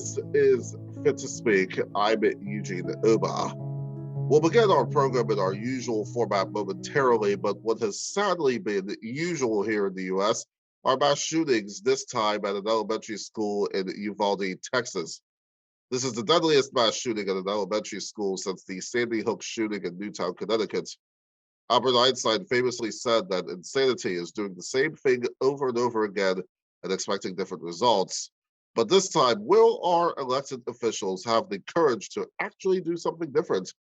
This is Fit to Speak. I'm Eugene Obah. We'll begin our program in our usual format momentarily, but what has sadly been usual here in the U.S. are mass shootings, this time at an elementary school in Uvalde, Texas. This is the deadliest mass shooting at an elementary school since the Sandy Hook shooting in Newtown, Connecticut. Albert Einstein famously said that insanity is doing the same thing over and over again and expecting different results. But this time, will our elected officials have the courage to actually do something different?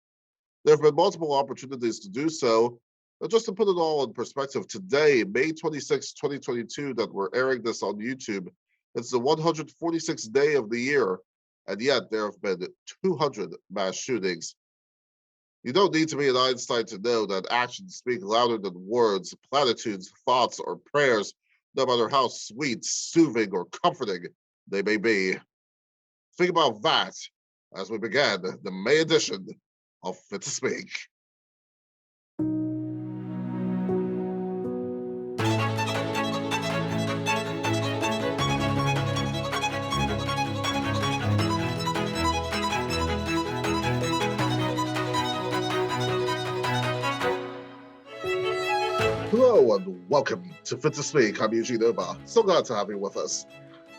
There have been multiple opportunities to do so. But just to put it all in perspective, today, May 26, 2022, that we're airing this on YouTube, it's the 146th day of the year, and yet there have been 200 mass shootings. You don't need to be an Einstein to know that actions speak louder than words, platitudes, thoughts, or prayers, no matter how sweet, soothing, or comforting they may be. Think about that as we begin the May edition of Fit to Speak. Hello and welcome to Fit to Speak. I'm Eugene Obah. So glad to have you with us.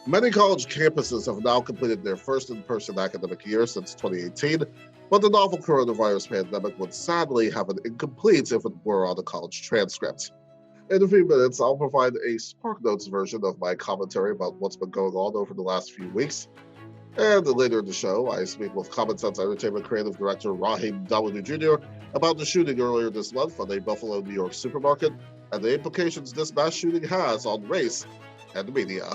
Many college campuses have now completed their first in-person academic year since 2018, but the novel coronavirus pandemic would sadly have an incomplete if it were on a college transcript. In a few minutes, I'll provide a Spark Notes version of my commentary about what's been going on over the last few weeks. And later in the show, I speak with Common Sense Entertainment Creative Director Raheem Dawodu Jr. about the shooting earlier this month at a Buffalo, New York supermarket and the implications this mass shooting has on race and media.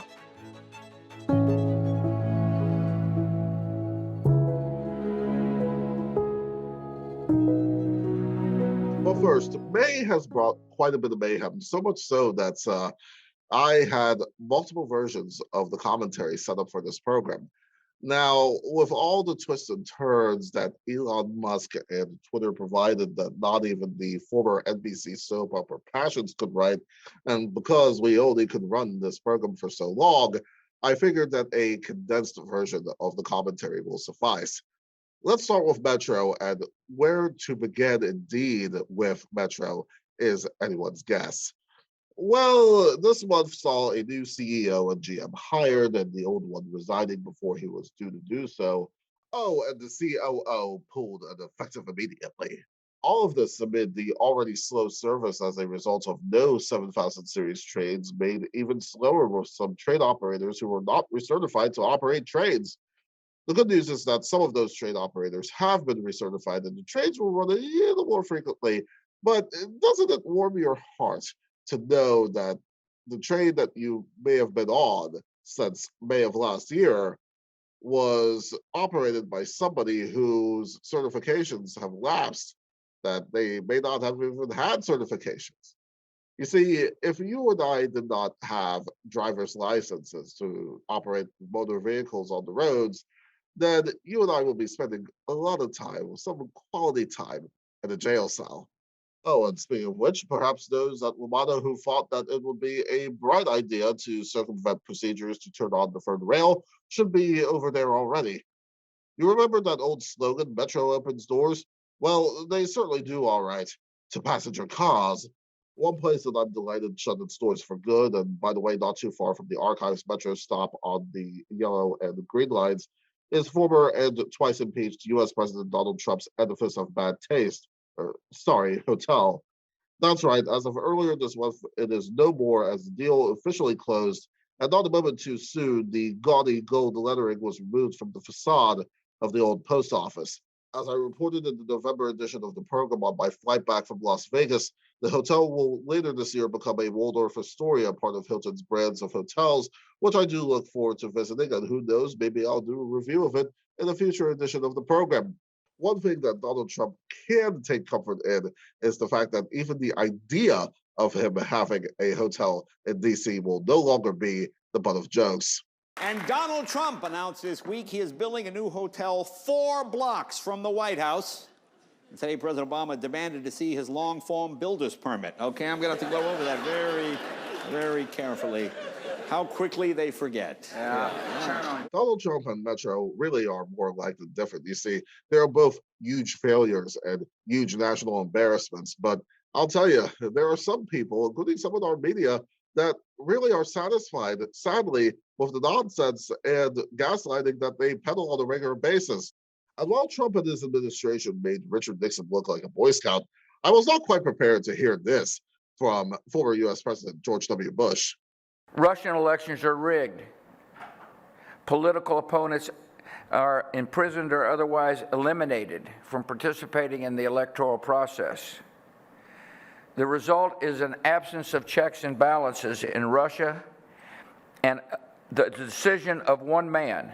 But first, May has brought quite a bit of mayhem, so much so that I had multiple versions of the commentary set up for this program. Now, with all the twists and turns that Elon Musk and Twitter provided that not even the former NBC soap opera Passions could write, and because we only could run this program for so long, I figured that a condensed version of the commentary will suffice. Let's start with Metro, and where to begin indeed with Metro is anyone's guess. Well, this month saw a new CEO and GM hired and the old one resigning before he was due to do so. Oh, and the COO pulled an effective immediately. All of this amid the already slow service as a result of no 7000 series trains made even slower with some train operators who were not recertified to operate trains. The good news is that some of those train operators have been recertified and the trains will run a little more frequently, but doesn't it warm your heart to know that the train that you may have been on since May of last year was operated by somebody whose certifications have lapsed, that they may not have even had certifications? You see, if you and I did not have driver's licenses to operate motor vehicles on the roads, then you and I will be spending a lot of time, some quality time, in a jail cell. Oh, and speaking of which, perhaps those at WMATA who thought that it would be a bright idea to circumvent procedures to turn on the third rail should be over there already. You remember that old slogan, Metro opens doors? Well, they certainly do all right to passenger cars. One place that I'm delighted shut its doors for good, and by the way, not too far from the Archives Metro stop on the yellow and green lines, is former and twice impeached U.S. President Donald Trump's edifice of bad taste. Hotel. That's right, as of earlier this month, it is no more as the deal officially closed, and not a moment too soon, the gaudy gold lettering was removed from the facade of the old post office. As I reported in the November edition of the program on my flight back from Las Vegas, the hotel will later this year become a Waldorf Astoria, part of Hilton's brands of hotels, which I do look forward to visiting, and who knows, maybe I'll do a review of it in a future edition of the program. One thing that Donald Trump can take comfort in is the fact that even the idea of him having a hotel in D.C. will no longer be the butt of jokes. And Donald Trump announced this week he is building a new hotel 4 blocks from the White House. And today, President Obama demanded to see his long-form builder's permit. Okay, I'm going to have to go over that very, very carefully. how quickly they forget. Donald Trump and Metro really are more alike than different. You see, they're both huge failures and huge national embarrassments. But I'll tell you, there are some people, including some in our media, that really are satisfied, sadly, with the nonsense and gaslighting that they peddle on a regular basis. And while Trump and his administration made Richard Nixon look like a Boy Scout, I was not quite prepared to hear this from former U.S. President George W. Bush. Russian elections are rigged. Political opponents are imprisoned or otherwise eliminated from participating in the electoral process. The result is an absence of checks and balances in Russia and the decision of one man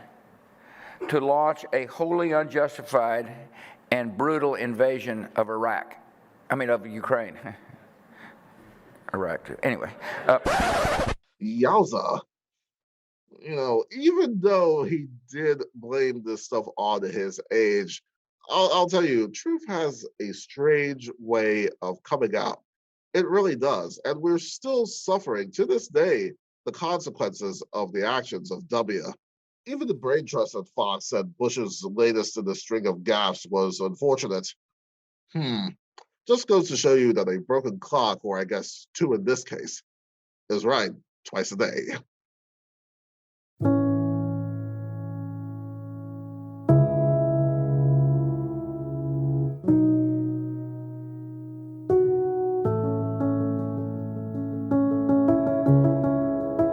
to launch a wholly unjustified and brutal invasion of of Ukraine. Iraq, anyway. Yowza. Even though he did blame this stuff on his age, I'll tell you, truth has a strange way of coming out. It really does. And we're still suffering to this day the consequences of the actions of Dubya. Even the brain trust at Fox said Bush's latest in the string of gaffes was unfortunate. Just goes to show you that a broken clock, or I guess two in this case, is right twice a day.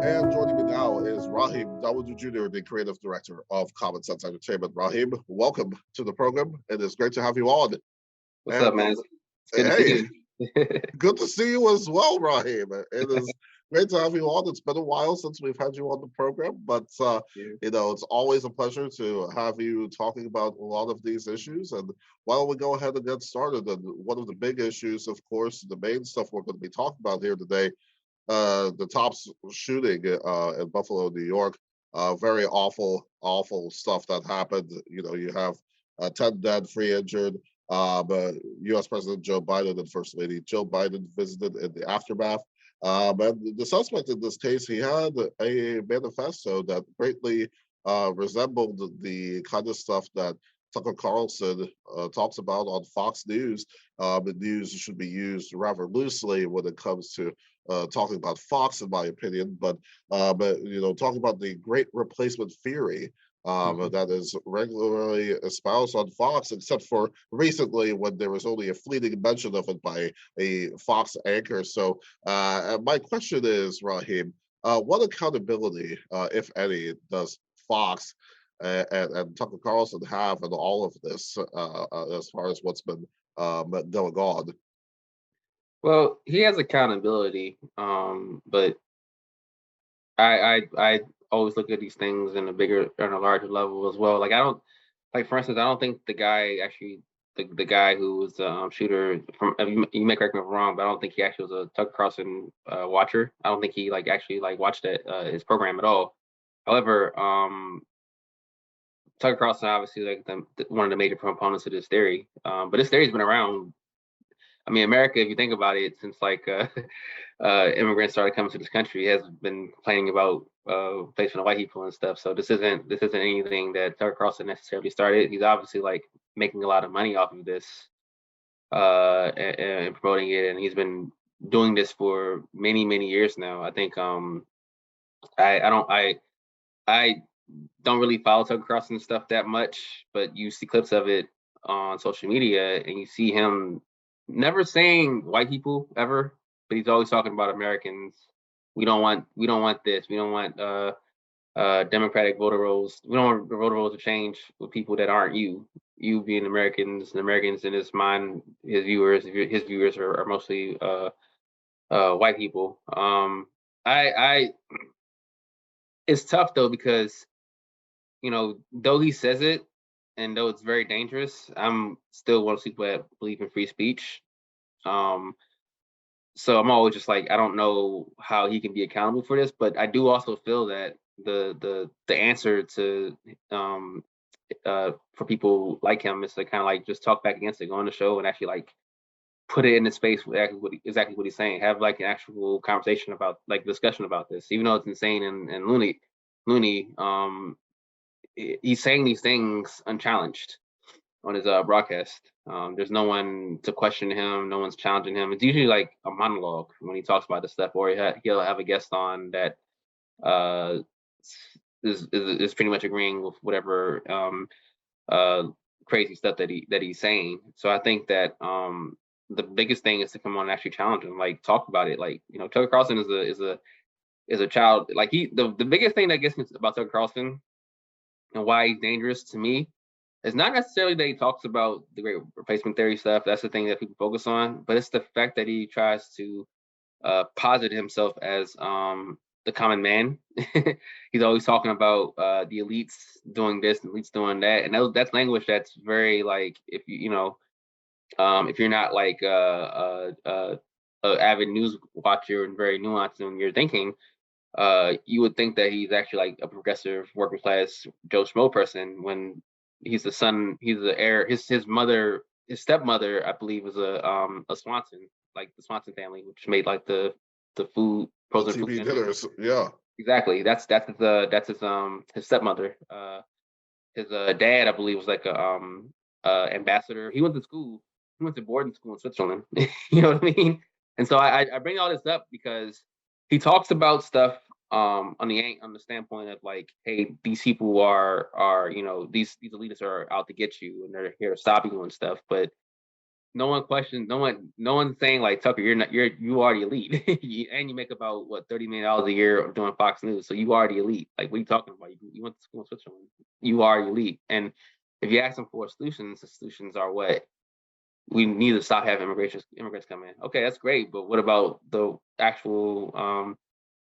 And joining me now is Raheem Dawodu Jr., the creative director of Common Sense Entertainment. Raheem, welcome to the program. It is great to have you on. What's up, man? It's good to see you. Good to see you as well, Raheem. It is great to have you on. It's been a while since we've had you on the program, but it's always a pleasure to have you talking about a lot of these issues. And why don't we go ahead and get started? And one of the big issues, of course, the main stuff we're going to be talking about here today, the Tops shooting in Buffalo, New York. Very awful, awful stuff that happened. You have 10 dead, 3 injured. But U.S. President Joe Biden and First Lady Jill Biden visited in the aftermath. But the suspect in this case, he had a manifesto that greatly resembled the kind of stuff that Tucker Carlson talks about on Fox News. The news should be used rather loosely when it comes to talking about Fox, in my opinion. But talking about the great replacement theory that is regularly espoused on Fox, except for recently when there was only a fleeting mention of it by a Fox anchor. So my question is, Raheem, what accountability, if any, does Fox and Tucker Carlson have in all of this as far as what's been going on? Well, he has accountability, but I always look at these things in a larger level as well. For instance, I don't think the guy actually, the guy who was the shooter, you may correct me if I'm wrong, but I don't think he actually was a Tucker Carlson watcher. I don't think he actually watched his program at all. However, Tucker Carlson obviously one of the major proponents of this theory, but this theory's been around. I mean, America, if you think about it, since immigrants started coming to this country, has been complaining about placement of white people and stuff. So this isn't anything that Tucker Carlson necessarily started. He's obviously making a lot of money off of this and promoting it, and he's been doing this for many, many years now. I think I don't really follow Tucker Carlson stuff that much, but you see clips of it on social media, and you see him never saying white people ever, but he's always talking about Americans. We don't want this. We don't want democratic voter rolls. We don't want the voter rolls to change with people that aren't you. You being Americans, and Americans in his mind, his viewers are mostly white people. It's tough though, because though he says it, and though it's very dangerous, I'm still one of those people that believe in free speech. So I'm always just I don't know how he can be accountable for this, but I do also feel that the answer to for people like him is to kind of just talk back against it, go on the show and actually put it in the space with exactly what he's saying. Have like an actual conversation about, like, discussion about this, even though it's insane and loony. He's saying these things unchallenged on his broadcast. There's no one to question him. No one's challenging him. It's usually like a monologue when he talks about this stuff, or he'll have a guest on that is pretty much agreeing with whatever crazy stuff that he's saying. So I think that the biggest thing is to come on and actually challenge him, like talk about it. Like, you know, Tucker Carlson is a child. Like the biggest thing that gets me about Tucker Carlson and why he's dangerous to me is not necessarily that he talks about the great replacement theory stuff. That's the thing that people focus on, but it's the fact that he tries to posit himself as the common man. He's always talking about the elites doing this and elites doing that, and that's language that's very, like, if if you're not like a avid news watcher and very nuanced in your thinking, you would think that he's actually like a progressive working class Joe Schmo person, when he's the son, he's the heir. His stepmother, I believe, was a Swanson, like the Swanson family, which made like the food, frozen food TV dinners. Yeah, exactly. That's his stepmother. His dad, I believe, was like a ambassador. He went to school. He went to boarding school in Switzerland. You know what I mean? And so I bring all this up because he talks about stuff on the standpoint of like, hey, these people are these elitists are out to get you and they're here to stop you and stuff. But no one's saying like, Tucker, you are the elite. And you make about what, $30 million a year doing Fox News, so you are the elite. Like, what are you talking about? You went to school in Switzerland. You are the elite. And if you ask them for solutions, the solutions are what? We need to stop having immigrants come in. Okay, that's great, but what about the actual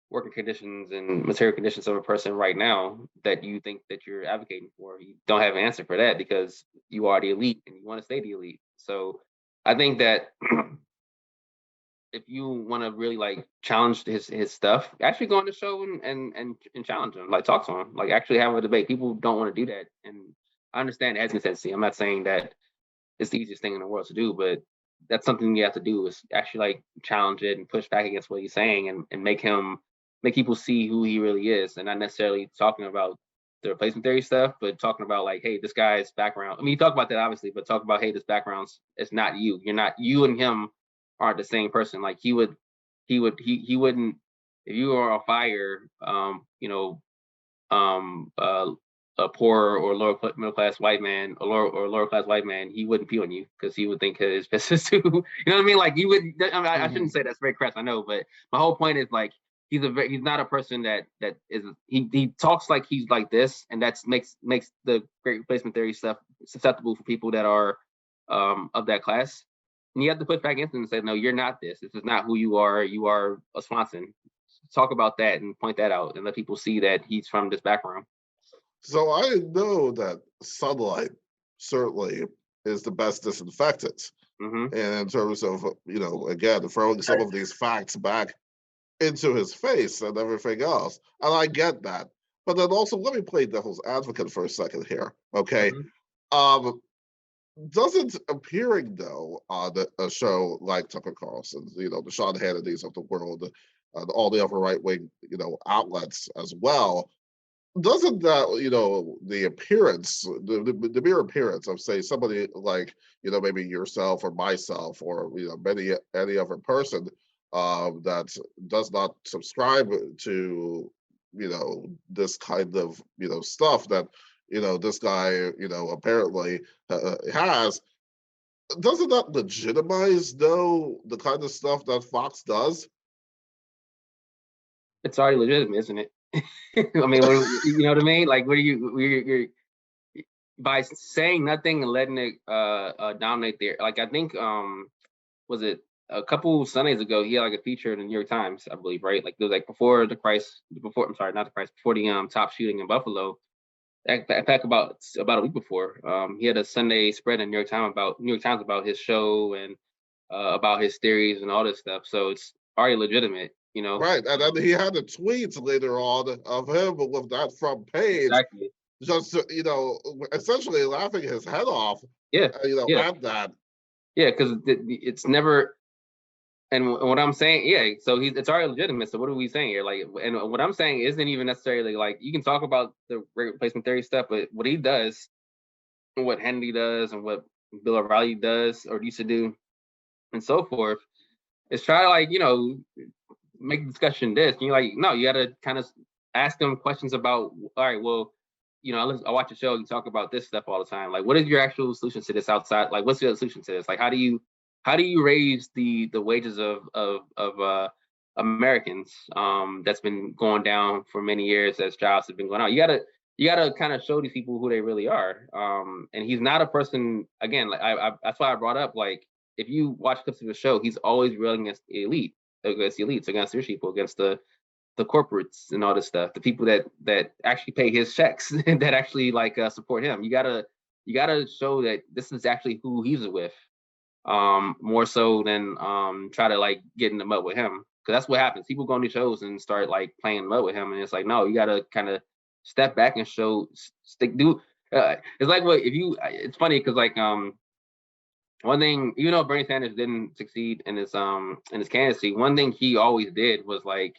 working conditions and material conditions of a person right now that you think that you're advocating for? You don't have an answer for that because you are the elite and you want to stay the elite. So I think that if you want to really like challenge his stuff, actually go on the show and challenge him, like talk to him, like actually have a debate. People don't want to do that, and I understand the hesitancy. I'm not saying that it's the easiest thing in the world to do, but that's something you have to do, is actually like challenge it and push back against what he's saying and make people see who he really is, and not necessarily talking about the replacement theory stuff, but talking about like, hey, this guy's background. I mean, you talk about that obviously, but talk about, hey, this background's, it's not you. You're not, you and him aren't the same person. Like he wouldn't, if you were on fire, a poor or lower middle class white man, or lower class white man, he wouldn't pee on you because he would think his piss is too. You know what I mean? Like you would. I mean, I shouldn't say that's very crass, I know, but my whole point is like he's not a person that is. He talks like he's like this, and that makes the great replacement theory stuff susceptible for people that are of that class. And you have to push back against him and say, no, you're not this. This is not who you are. You are a Swanson. Talk about that and point that out and let people see that he's from this background. So I know that sunlight certainly is the best disinfectant. Mm-hmm. And in terms of, again, throwing some of these facts back into his face and everything else. And I get that. But then also, let me play devil's advocate for a second here, okay? Mm-hmm. Doesn't appearing, though, on a show like Tucker Carlson's, the Sean Hannity's of the world, and all the other right-wing, outlets as well, doesn't that, the appearance, the mere appearance of, say, somebody like, maybe yourself or myself or, any other person that does not subscribe to, this kind of, stuff that, this guy, apparently has, doesn't that legitimize, though, the kind of stuff that Fox does? It's already legitimate, isn't it? I mean, you know what I mean? Like, what are you're by saying nothing and letting it dominate there. Like, I think was it a couple Sundays ago, he had like a feature in the New York Times, I believe, right? Like, it was like before the top shooting in Buffalo. In fact, about a week before, he had a Sunday spread in New York Times about his show and about his theories and all this stuff. So it's already legitimate. Right, and then he had the tweets later on of him with that front page, exactly. Just essentially laughing his head off. Yeah, at that. Yeah, because it's never. And what I'm saying, yeah, so it's already legitimate. So what are we saying here? Like, and what I'm saying isn't even necessarily like, you can talk about the replacement theory stuff, but what he does, and what Hannity does, and what Bill O'Reilly does or used to do, and so forth, is try to, like, make the discussion this. And you're like, no, you got to kind of ask them questions about, all right, well, I watch a show, you talk about this stuff all the time. Like, what is your actual solution to this outside? Like, what's your solution to this? Like, how do you raise the wages of Americans that's been going down for many years as jobs have been going out? You gotta kind of show these people who they really are. And he's not a person, again, like that's why I brought up, like, if you watch clips of the show, he's always railing against the elites, against rich people, against the corporates and all this stuff, the people that actually pay his checks that actually support him. You gotta show that this is actually who he's with, more so than try to like get in the mud with him, because that's what happens. People go on these shows and start like playing mud with him, and it's like, no, you gotta kind of step back and show it's like, what if you? It's funny because one thing, even though Bernie Sanders didn't succeed in his candidacy, one thing he always did was, like,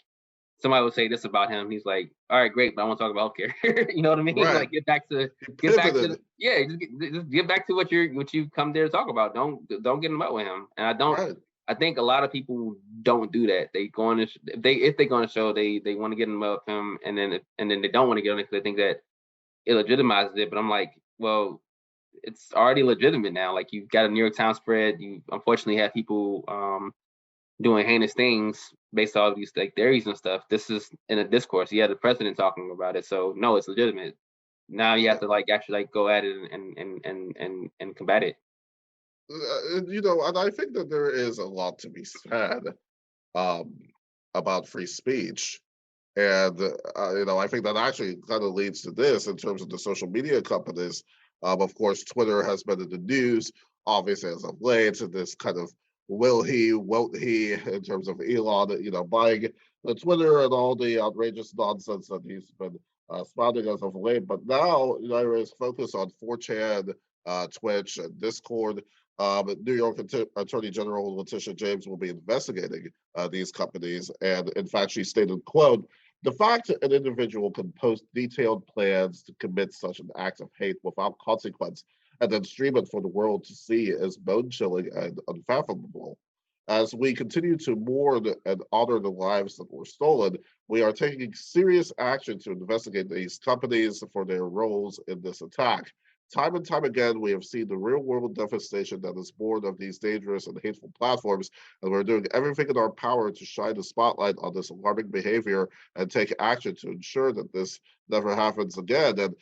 somebody would say this about him. He's like, all right, great, but I want to talk about healthcare. You know what I mean? Right. Like, get back to yeah, just get back to what you come there to talk about. Don't get in the mud with him. And I think a lot of people don't do that. They go on if they go on a show, they want to get in the mud with him, and then they don't want to get on it because they think that it legitimizes it. But I'm like, well, it's already legitimate now. Like, you've got a New York Times spread. You unfortunately have people doing heinous things based off these like theories and stuff. This is in a discourse. You had the president talking about it, so no, it's legitimate. Now you have to actually go at it and combat it. And I think that there is a lot to be said about free speech. And, I think that actually kind of leads to this in terms of the social media companies. Of course, Twitter has been in the news, obviously, as of late, this kind of will he, won't he, in terms of Elon, buying the Twitter and all the outrageous nonsense that he's been spouting as of late. But now, there is focus on 4chan, Twitch, and Discord. New York Attorney General Letitia James will be investigating these companies. And in fact, she stated, quote, "The fact an individual can post detailed plans to commit such an act of hate without consequence and then stream it for the world to see is bone-chilling and unfathomable. As we continue to mourn and honor the lives that were stolen, we are taking serious action to investigate these companies for their roles in this attack. Time and time again, we have seen the real-world devastation that is born of these dangerous and hateful platforms, and we're doing everything in our power to shine the spotlight on this alarming behavior and take action to ensure that this never happens again." And,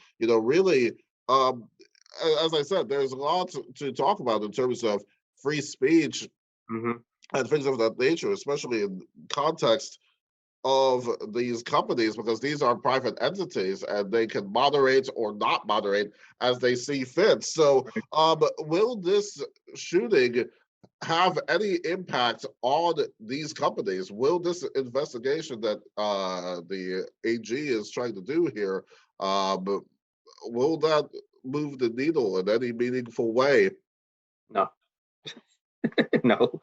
really, as I said, there's a lot to talk about in terms of free speech and things of that nature, especially in context of these companies, because these are private entities and they can moderate or not moderate as they see fit. So will this shooting have any impact on these companies? Will this investigation that the AG is trying to do here, will that move the needle in any meaningful way? No. No.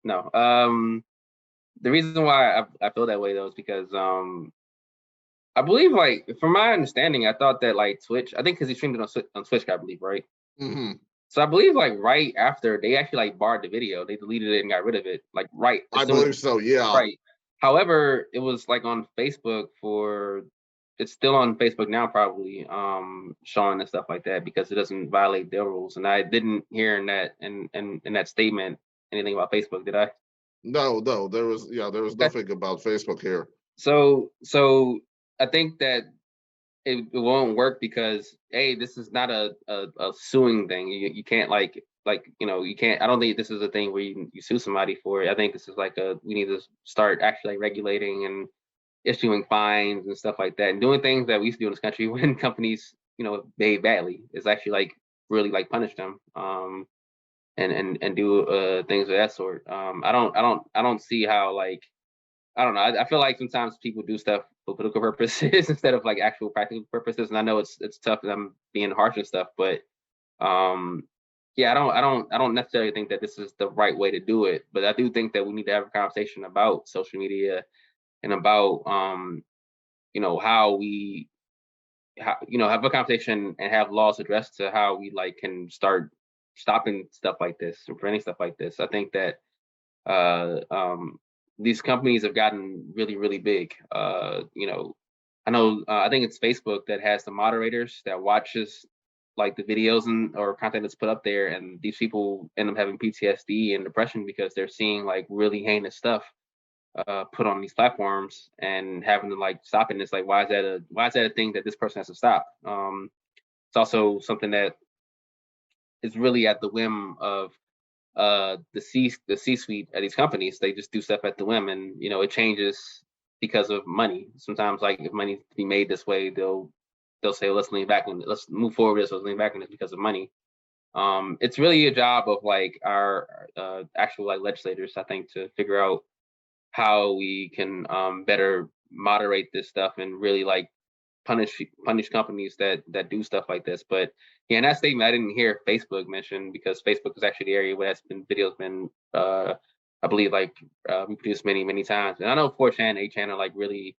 No. The reason why I feel that way, though, is because I believe, from my understanding, I thought that Twitch, I think because he streamed it on Twitch, I believe, right? Mm-hmm. So I believe right after they actually barred the video, they deleted it and got rid of it. Right. I believe so, yeah. Right. However, it was on Facebook it's still on Facebook now, probably, showing and stuff like that, because it doesn't violate their rules. And I didn't hear in that statement anything about Facebook, did I? No, there was nothing about Facebook here. So I think that it won't work because this is not a suing thing. You can't you can't. I don't think this is a thing where you sue somebody for it. I think this is we need to start actually regulating and issuing fines and stuff like that, and doing things that we used to do in this country when companies behave badly. Is actually really punish them and do things of that sort. I don't see how I don't know. I feel like sometimes people do stuff for political purposes instead of actual practical purposes. And I know it's tough and I'm being harsh and stuff, but yeah, I don't necessarily think that this is the right way to do it, but I do think that we need to have a conversation about social media and about how we have a conversation and have laws addressed to how we like can start stopping stuff like this and preventing stuff like this. I think that uh, um, these companies have gotten really, really big. I know I think it's Facebook that has the moderators that watches like the videos and or content that's put up there, and these people end up having PTSD and depression because they're seeing like really heinous stuff put on these platforms and having to like stop it. And it's like, why is that a thing that this person has to stop? It's also something that is really at the whim of the C suite at these companies. They just do stuff at the whim, and it changes because of money. Sometimes like if money to be made this way, they'll say let's lean back and let's move forward with this, let's lean back on this because of money. It's really a job of like our actual like legislators, I think, to figure out how we can better moderate this stuff and really like punish companies that do stuff like this. But yeah, in that statement, I didn't hear Facebook mentioned, because Facebook is actually the area where that's been videos been I believe like reproduced many times. And I know 4chan, 8chan are like really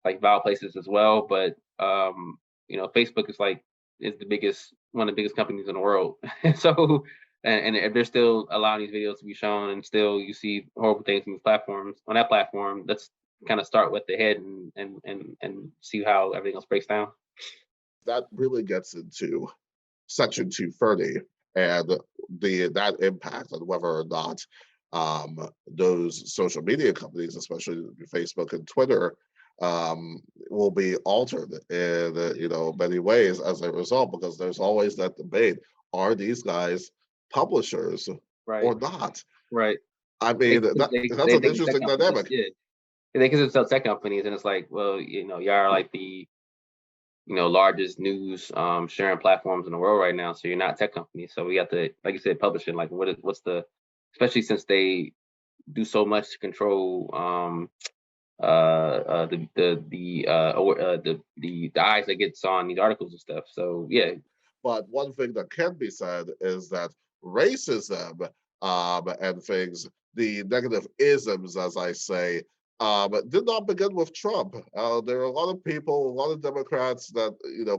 like vile places as well, but Facebook is the biggest, one of the biggest companies in the world. So and if they're still allowing these videos to be shown and still you see horrible things on these platforms, on that platform, let's kind of start with the head and see how everything else breaks down. That really gets into Section 230 and that impact on whether or not those social media companies, especially Facebook and Twitter, will be altered in many ways as a result, because there's always that debate: are these guys publishers Right. or not? Right. I mean, that's an interesting dynamic. Yeah. They consider tech companies, and it's like, well, y'all are like the largest news sharing platforms in the world right now, so you're not tech companies. So we have to, like you said, publishing. Like, what's the, especially since they do so much to control the eyes that gets on these articles and stuff. So yeah. But one thing that can be said is that racism and things, the negative isms, as I say, did not begin with Trump. There are a lot of people, a lot of Democrats that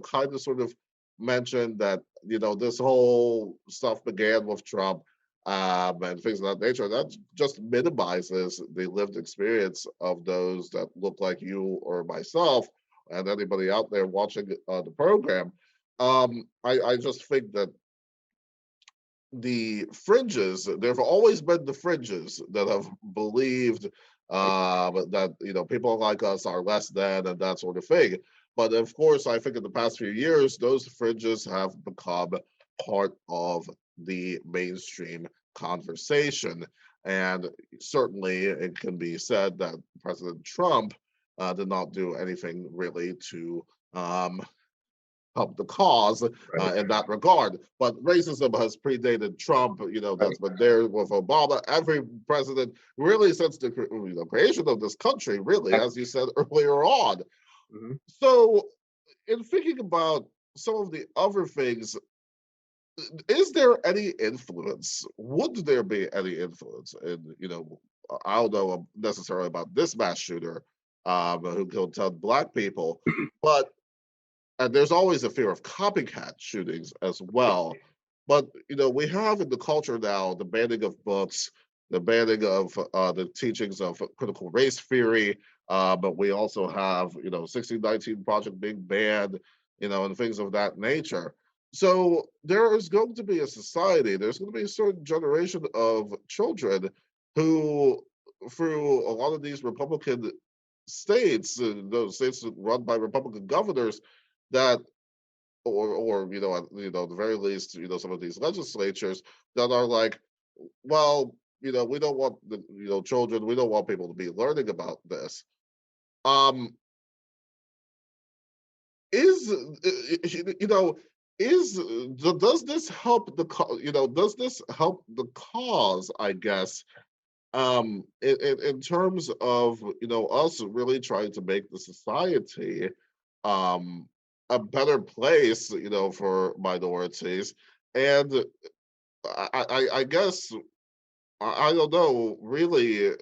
kind of sort of mentioned that this whole stuff began with Trump and things of that nature. That just minimizes the lived experience of those that look like you or myself and anybody out there watching the program. I just think that the fringes, there have always been the fringes that have believed that people like us are less than and that sort of thing. But of course, I think in the past few years, those fringes have become part of the mainstream conversation. And certainly it can be said that President Trump did not do anything really to help the cause in that regard. But racism has predated Trump. That's been there with Obama. Every president, really, since the creation of this country, really, as you said earlier on. Mm-hmm. So, in thinking about some of the other things, is there any influence? Would there be any influence in, I don't know necessarily about this mass shooter who killed 10 Black people, but and there's always a fear of copycat shootings as well. But we have in the culture now the banning of books, the banning of the teachings of critical race theory. But we also have 1619 Project being banned, and things of that nature. So there is going to be a society. There's going to be a certain generation of children who, through a lot of these Republican states, those states run by Republican governors, that or at the very least some of these legislatures that are like, well, we don't want the children, we don't want people to be learning about this. Is does this help does this help the cause, I guess, in terms of us really trying to make the society a better place for minorities, And I guess I don't know really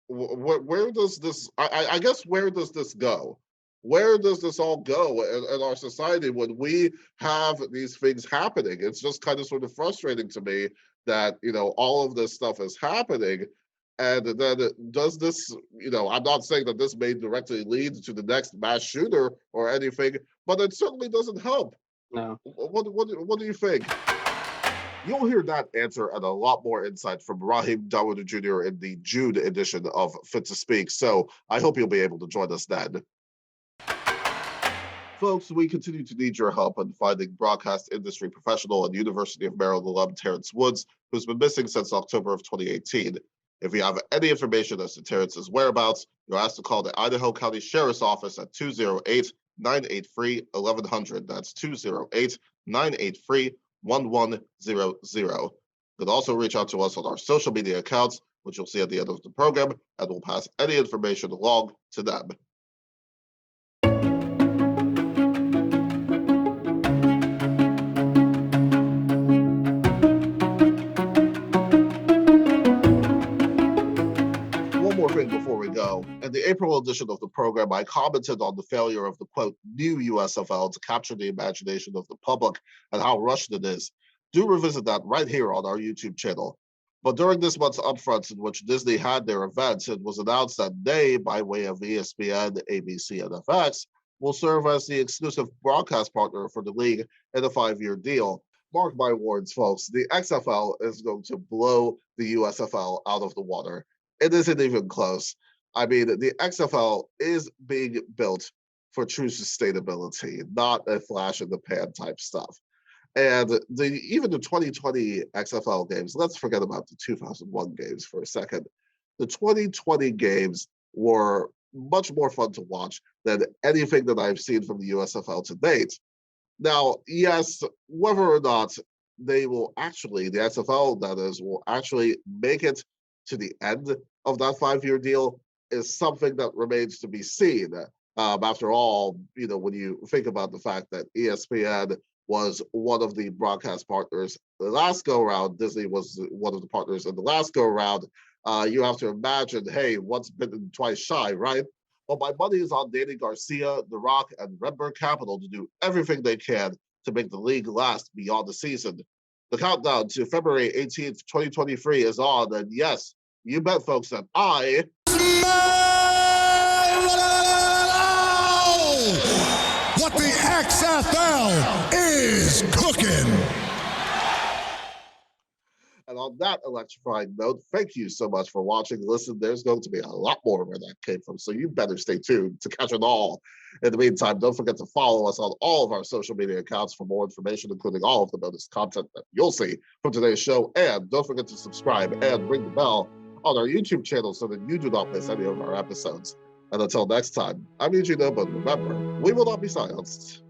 where does this I guess where does this go? Where does this all go in our society when we have these things happening? It's just kind of sort of frustrating to me that all of this stuff is happening. And then does this, I'm not saying that this may directly lead to the next mass shooter or anything, but it certainly doesn't help. No. What do you think? You'll hear that answer and a lot more insight from Raheem Dawodu Jr. in the June edition of Fit to Speak. So I hope you'll be able to join us then. Folks, we continue to need your help in finding broadcast industry professional and University of Maryland alum Terrence Woods, who's been missing since October of 2018. If you have any information as to Terrence's whereabouts, you're asked to call the Idaho County Sheriff's Office at 208-983-1100. That's 208-983-1100. You can also reach out to us on our social media accounts, which you'll see at the end of the program, and we'll pass any information along to them. One more thing before we go. In the April edition of the program, I commented on the failure of the, quote, new USFL to capture the imagination of the public and how rushed it is. Do revisit that right here on our YouTube channel. But during this month's upfronts in which Disney had their events, it was announced that they, by way of ESPN, ABC, and FX, will serve as the exclusive broadcast partner for the league in a 5-year deal. Mark my words, folks, the XFL is going to blow the USFL out of the water. It isn't even close. I mean, the XFL is being built for true sustainability, not a flash in the pan type stuff. And even the 2020 XFL games, let's forget about the 2001 games for a second. The 2020 games were much more fun to watch than anything that I've seen from the USFL to date. Now, yes, whether or not they will actually, the XFL that is, will actually make it to the end of that 5-year deal is something that remains to be seen. After all, when you think about the fact that ESPN was one of the broadcast partners the last go around, Disney was one of the partners in the last go around, you have to imagine, hey, once bitten, twice shy, right? Well, my money is on Danny Garcia, The Rock, and Redbird Capital to do everything they can to make the league last beyond the season. The countdown to February 18th, 2023 is on, and yes, you bet, folks, that I what the XFL is cooking. And on that electrifying note, thank you so much for watching. Listen, there's going to be a lot more where that came from, so you better stay tuned to catch it all. In the meantime, don't forget to follow us on all of our social media accounts for more information, including all of the bonus content that you'll see from today's show. And don't forget to subscribe and ring the bell on our YouTube channel so that you do not miss any of our episodes. And until next time, I'm Eugene Obah, and remember, we will not be silenced.